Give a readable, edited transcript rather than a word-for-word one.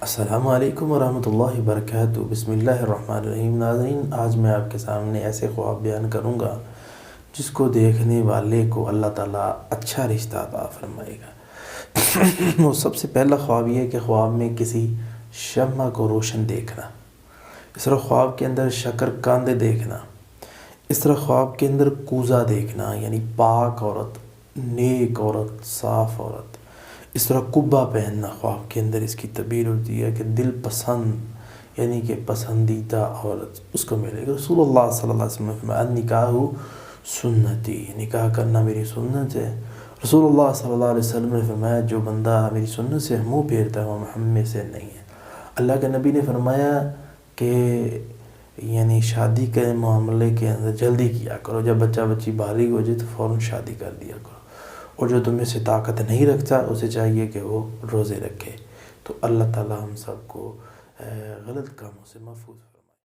السلام علیکم ورحمۃ اللہ وبرکاتہ۔ بسم اللہ الرحمن الرحیم۔ ناظرین، آج میں آپ کے سامنے ایسے خواب بیان کروں گا جس کو دیکھنے والے کو اللہ تعالیٰ اچھا رشتہ عطا فرمائے گا۔ وہ سب سے پہلا خواب یہ ہے کہ خواب میں کسی شمع کو روشن دیکھنا، اس طرح خواب کے اندر شکر کاندے دیکھنا، اس طرح خواب کے اندر کوزہ دیکھنا یعنی پاک عورت، نیک عورت، صاف عورت، اس طرح قبہ پہننا خواب کے اندر اس کی تعبیر ہوتی ہے کہ دل پسند یعنی کہ پسندیدہ عورت اس کو ملے گا۔ رسول اللہ صلی اللہ علیہ وسلم نے فرمایا النکاح سنتی، نکاح کرنا میری سنت ہے۔ رسول اللہ صلی اللہ علیہ وسلم نے فرمایا جو بندہ میری سنت سے منہ پھیرتا ہے وہ محمد سے نہیں ہے۔ اللہ کے نبی نے فرمایا کہ یعنی شادی کے معاملے کے اندر جلدی کیا کرو، جب بچہ بچی بالغ ہو جائے تو فوراً شادی کر دیا کرو، اور جو تم میں سے طاقت نہیں رکھتا اسے چاہیے کہ وہ روزے رکھے۔ تو اللہ تعالیٰ ہم سب کو غلط کاموں سے محفوظ